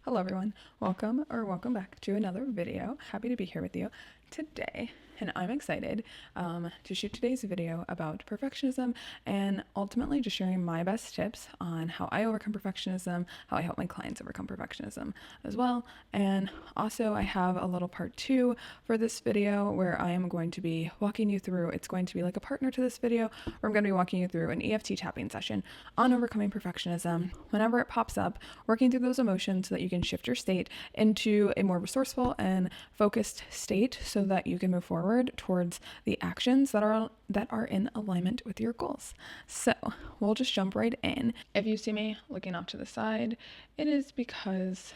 Hello everyone, welcome back to another video. Happy to be here with you today, and I'm excited to shoot today's video about perfectionism and ultimately just sharing my best tips on how I overcome perfectionism, how I help my clients overcome perfectionism as well. And also I have a little part 2 for this video where I am going to be walking you through, it's going to be like a partner to this video, where I'm going to be walking you through an EFT tapping session on overcoming perfectionism whenever it pops up, working through those emotions so that you can shift your state into a more resourceful and focused state so that you can move forward towards the actions that are in alignment with your goals. So we'll just jump right in. If you see me looking off to the side, it is because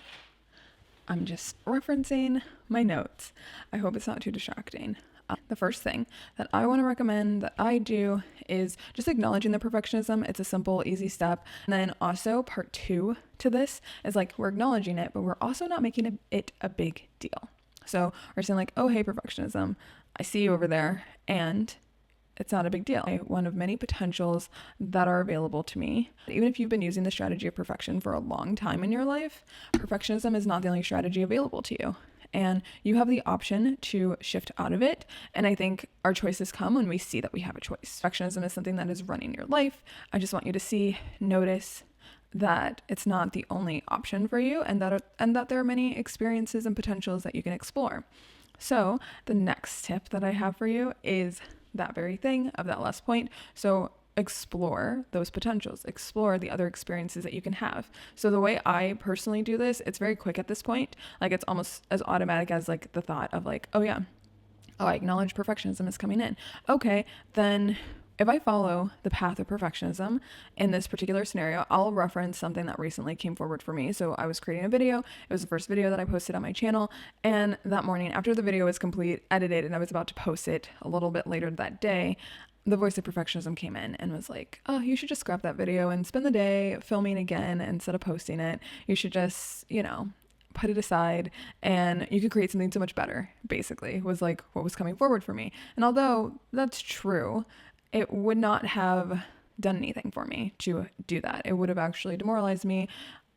I'm just referencing my notes. I hope it's not too distracting. The first thing that I want to recommend that I do is just acknowledging the perfectionism. It's a simple, easy step. And then also part 2 to this is like we're acknowledging it, but we're also not making it a big deal. So we're saying like, oh, hey, perfectionism, I see you over there, and it's not a big deal. One of many potentials that are available to me. Even if you've been using the strategy of perfection for a long time in your life, perfectionism is not the only strategy available to you. And you have the option to shift out of it. And I think our choices come when we see that we have a choice. Perfectionism is something that is running your life. I just want you to notice that it's not the only option for you, and that there are many experiences and potentials that you can explore. So the next tip that I have for you is that very thing of that last point. So explore those potentials, explore the other experiences that you can have. So the way I personally do this, it's very quick at this point. Like it's almost as automatic as like the thought of like, oh, I acknowledge perfectionism is coming in. Okay, then if I follow the path of perfectionism in this particular scenario, I'll reference something that recently came forward for me. So I was creating a video. It was the first video that I posted on my channel. And that morning, after the video was complete, edited, and I was about to post it a little bit later that day, the voice of perfectionism came in and was like, oh, you should just scrap that video and spend the day filming again instead of posting it. You should just, put it aside and you could create something so much better, basically, was like what was coming forward for me. And although that's true, it would not have done anything for me to do that. It would have actually demoralized me,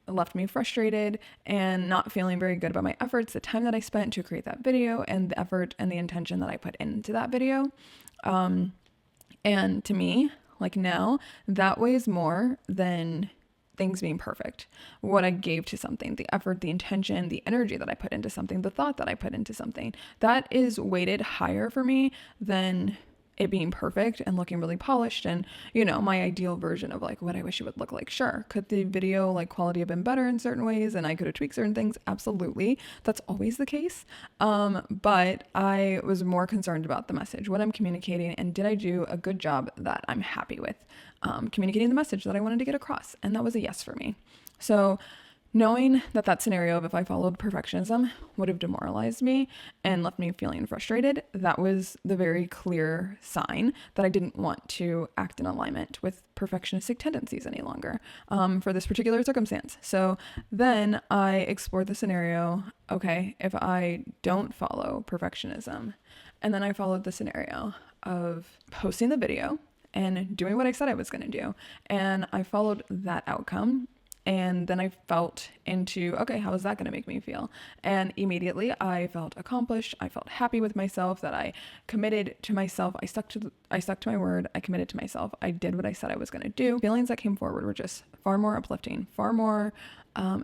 left me frustrated and not feeling very good about my efforts, the time that I spent to create that video, and the effort and the intention that I put into that video. And to me, like now, that weighs more than things being perfect. What I gave to something, the effort, the intention, the energy that I put into something, the thought that I put into something, that is weighted higher for me than it being perfect and looking really polished and, my ideal version of like what I wish it would look like. Sure. Could the video like quality have been better in certain ways and I could have tweaked certain things? Absolutely. That's always the case. But I was more concerned about the message, what I'm communicating, and did I do a good job that I'm happy with communicating the message that I wanted to get across? And that was a yes for me. So knowing that scenario of if I followed perfectionism would have demoralized me and left me feeling frustrated, that was the very clear sign that I didn't want to act in alignment with perfectionistic tendencies any longer for this particular circumstance. So then I explored the scenario, okay, if I don't follow perfectionism, and then I followed the scenario of posting the video and doing what I said I was going to do, and I followed that outcome. And then I felt into, okay, how is that going to make me feel? And immediately I felt accomplished. I felt happy with myself that I committed to myself. I stuck to my word. I committed to myself. I did what I said I was going to do. Feelings that came forward were just far more uplifting, far more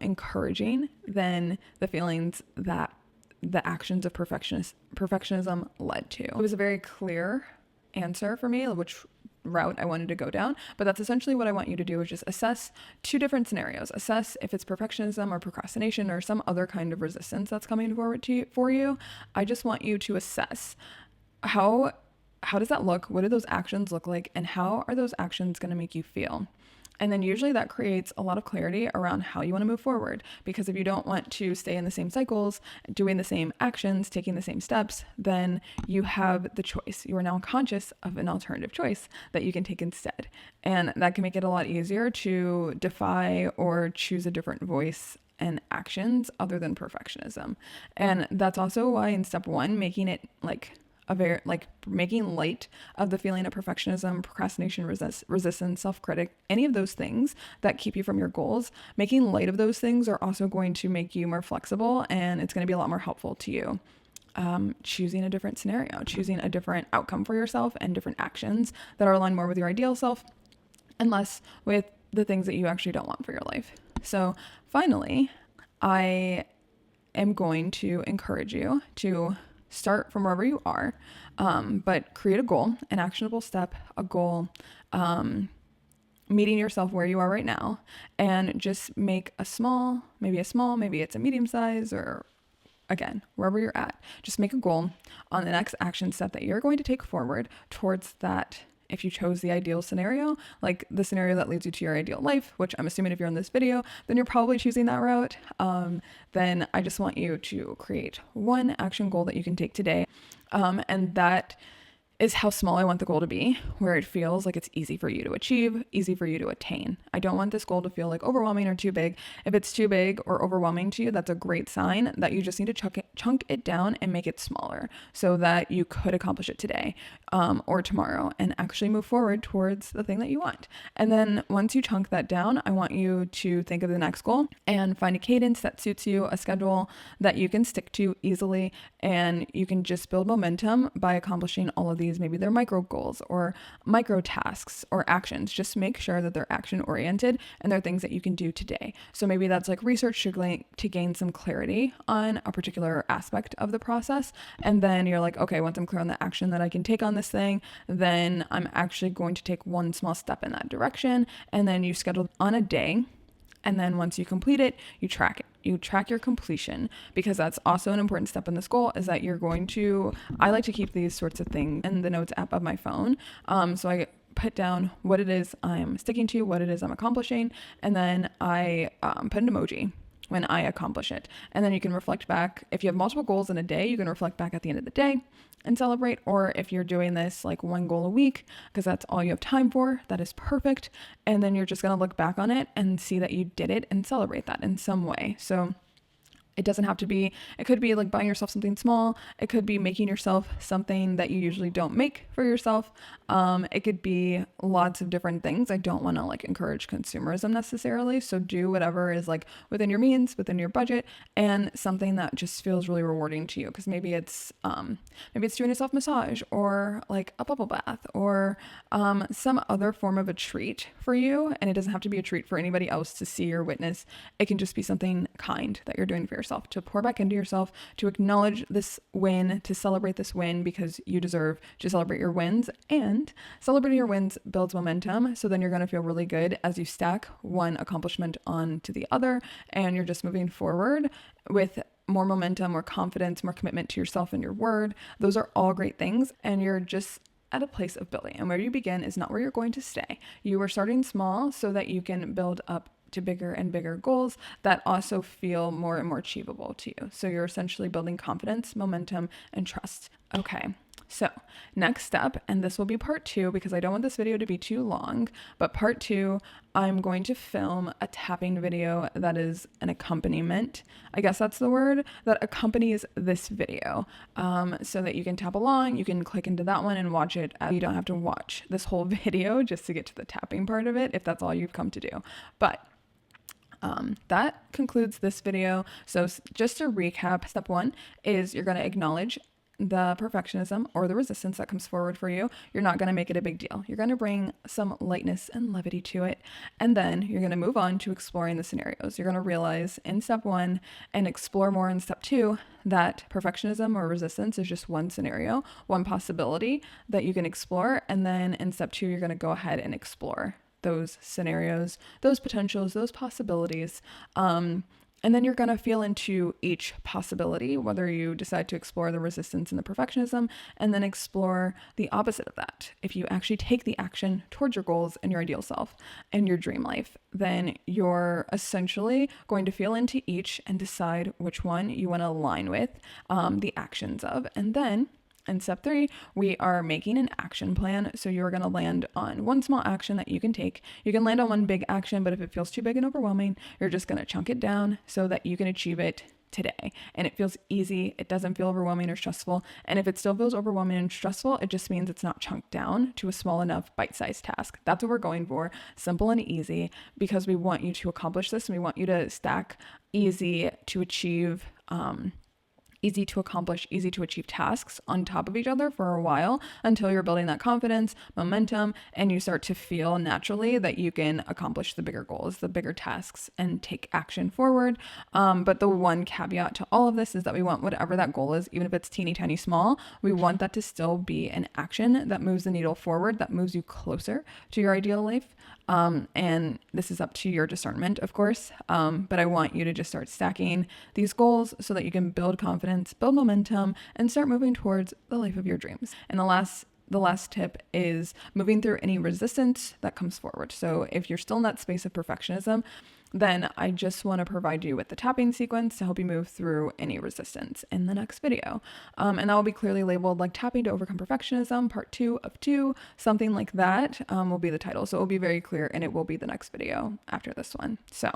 encouraging than the feelings that the actions of perfectionism led to. It was a very clear answer for me, which route I wanted to go down, but that's essentially what I want you to do, is just assess 2 different scenarios. Assess if it's perfectionism or procrastination or some other kind of resistance that's coming forward for you. I just want you to assess how does that look? What do those actions look like? And how are those actions going to make you feel? And then usually that creates a lot of clarity around how you want to move forward. Because if you don't want to stay in the same cycles, doing the same actions, taking the same steps, then you have the choice. You are now conscious of an alternative choice that you can take instead. And that can make it a lot easier to defy or choose a different voice and actions other than perfectionism. And that's also why in step 1, making it like like making light of the feeling of perfectionism, procrastination, resistance, self-critic, any of those things that keep you from your goals, making light of those things are also going to make you more flexible, and it's going to be a lot more helpful to you. Choosing a different scenario, choosing a different outcome for yourself, and different actions that are aligned more with your ideal self and less with the things that you actually don't want for your life. So finally, I am going to encourage you to start from wherever you are, but create a goal, an actionable step, a goal, meeting yourself where you are right now, and just make a small, maybe it's a medium size, or again, wherever you're at, just make a goal on the next action step that you're going to take forward towards that. If you chose the ideal scenario, like the scenario that leads you to your ideal life, which I'm assuming if you're in this video, then you're probably choosing that route. Then I just want you to create one action goal that you can take today. And that is how small I want the goal to be, where it feels like it's easy for you to achieve, easy for you to attain. I don't want this goal to feel like overwhelming or too big. If it's too big or overwhelming to you, that's a great sign that you just need to chunk it down and make it smaller so that you could accomplish it today, or tomorrow, and actually move forward towards the thing that you want. And then once you chunk that down, I want you to think of the next goal and find a cadence that suits you, a schedule that you can stick to easily, and you can just build momentum by accomplishing all of these. Maybe they're micro goals or micro tasks or actions. Just make sure that they're action oriented and they're things that you can do today. So maybe that's like research to gain some clarity on a particular aspect of the process. And then you're like, okay, once I'm clear on the action that I can take on this thing, then I'm actually going to take one small step in that direction. And then you schedule on a day. And then once you complete it, you track it. You track your completion, because that's also an important step in this goal, is that you're going to, I like to keep these sorts of things in the notes app of my phone. So I put down what it is I'm sticking to, what it is I'm accomplishing, and then I put an emoji when I accomplish it. And then you can reflect back. If you have multiple goals in a day, you can reflect back at the end of the day and celebrate. Or if you're doing this like one goal a week, because that's all you have time for, that is perfect. And then you're just going to look back on it and see that you did it and celebrate that in some way. So it doesn't have to be, it could be like buying yourself something small. It could be making yourself something that you usually don't make for yourself. It could be lots of different things. I don't want to like encourage consumerism necessarily. So do whatever is like within your means, within your budget, and something that just feels really rewarding to you. Cause maybe it's doing a self massage, or like a bubble bath, or some other form of a treat for you. And it doesn't have to be a treat for anybody else to see or witness. It can just be something kind that you're doing for yourself, to pour back into yourself, to acknowledge this win, to celebrate this win, because you deserve to celebrate your wins. And celebrating your wins builds momentum. So then you're going to feel really good as you stack one accomplishment onto the other, and you're just moving forward with more momentum, more confidence, more commitment to yourself and your word. Those are all great things. And you're just at a place of building. And where you begin is not where you're going to stay. You are starting small so that you can build up to bigger and bigger goals that also feel more and more achievable to you. So you're essentially building confidence, momentum, and trust. Okay, so next step, and this will be part 2 because I don't want this video to be too long, but part 2, I'm going to film a tapping video that is an accompaniment, I guess that's the word, that accompanies this video, so that you can tap along. You can click into that one and watch it. You don't have to watch this whole video just to get to the tapping part of it if that's all you've come to do. But that concludes this video. So just to recap, step 1 is you're going to acknowledge the perfectionism or the resistance that comes forward for you. You're not going to make it a big deal. You're going to bring some lightness and levity to it. And then you're going to move on to exploring the scenarios. You're going to realize in step 1 and explore more in step 2 that perfectionism or resistance is just one scenario, one possibility that you can explore. And then in step 2, you're going to go ahead and explore those scenarios, those potentials, those possibilities. And then you're going to feel into each possibility, whether you decide to explore the resistance and the perfectionism, and then explore the opposite of that. If you actually take the action towards your goals and your ideal self and your dream life, then you're essentially going to feel into each and decide which one you want to align with the actions of. And then in step 3, we are making an action plan. So you're going to land on one small action that you can take. You can land on one big action, but if it feels too big and overwhelming, you're just going to chunk it down so that you can achieve it today, and it feels easy. It doesn't feel overwhelming or stressful. And if it still feels overwhelming and stressful, it just means it's not chunked down to a small enough bite-sized task. That's what we're going for, simple and easy, because we want you to accomplish this, and we want you to stack easy to achieve, easy to accomplish, easy to achieve tasks on top of each other for a while until you're building that confidence, momentum, and you start to feel naturally that you can accomplish the bigger goals, the bigger tasks, and take action forward. But the one caveat to all of this is that we want whatever that goal is, even if it's teeny tiny small, we want that to still be an action that moves the needle forward, that moves you closer to your ideal life. And this is up to your discernment, of course. But I want you to just start stacking these goals so that you can build confidence, build momentum, and start moving towards the life of your dreams. And the last tip is moving through any resistance that comes forward. So if you're still in that space of perfectionism, then I just want to provide you with the tapping sequence to help you move through any resistance in the next video. And that will be clearly labeled like Tapping to Overcome Perfectionism, Part 2 of 2, something like that will be the title. So it will be very clear, and it will be the next video after this one. So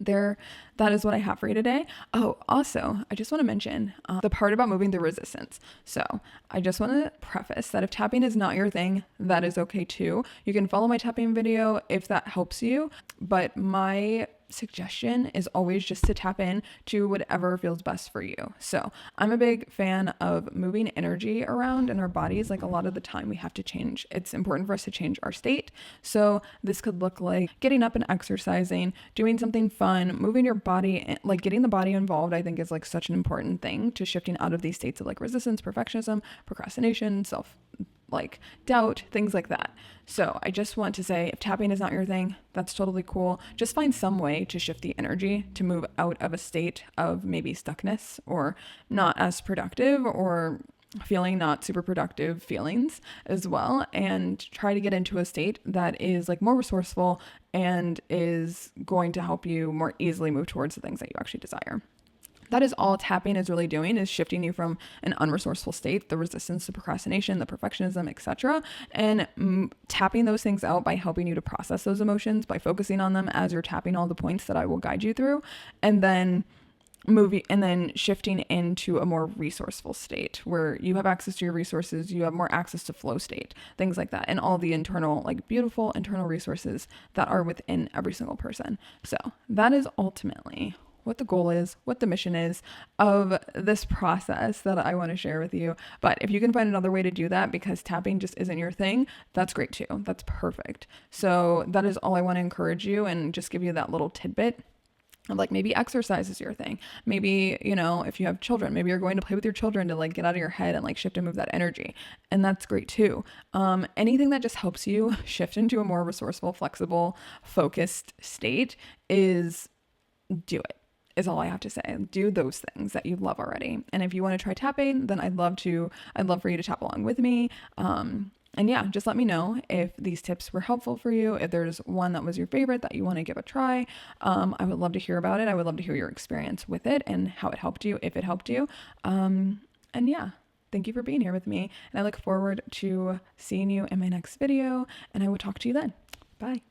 that is what I have for you today. Oh, also, I just want to mention the part about moving through resistance. So I just want to preface that if tapping is not your thing, that is okay too. You can follow my tapping video if that helps you, but my suggestion is always just to tap in to whatever feels best for you. So I'm a big fan of moving energy around in our bodies. Like a lot of the time we have to change. It's important for us to change our state. So this could look like getting up and exercising, doing something fun, moving your body, like getting the body involved, I think is like such an important thing to shifting out of these states of like resistance, perfectionism, procrastination, like doubt, things like that. So I just want to say, if tapping is not your thing, that's totally cool. Just find some way to shift the energy to move out of a state of maybe stuckness or not as productive or feeling not super productive feelings as well, and try to get into a state that is like more resourceful and is going to help you more easily move towards the things that you actually desire. That is all tapping is really doing, is shifting you from an unresourceful state, the resistance to procrastination, the perfectionism, etc., and tapping those things out by helping you to process those emotions, by focusing on them as you're tapping all the points that I will guide you through, and then shifting into a more resourceful state where you have access to your resources, you have more access to flow state, things like that, and all the internal, like beautiful internal resources that are within every single person. So that is ultimately what the goal is, what the mission is of this process that I want to share with you. But if you can find another way to do that because tapping just isn't your thing, that's great too. That's perfect. So that is all I want to encourage you and just give you that little tidbit of like, maybe exercise is your thing. Maybe, if you have children, maybe you're going to play with your children to like get out of your head and like shift and move that energy. And that's great too. Anything that just helps you shift into a more resourceful, flexible, focused state is do it. Is all I have to say. Do those things that you love already. And if you want to try tapping, then I'd love for you to tap along with me. And yeah, just let me know if these tips were helpful for you. If there's one that was your favorite that you want to give a try, I would love to hear about it. I would love to hear your experience with it and how it helped you, if it helped you. And yeah, thank you for being here with me. And I look forward to seeing you in my next video, and I will talk to you then. Bye.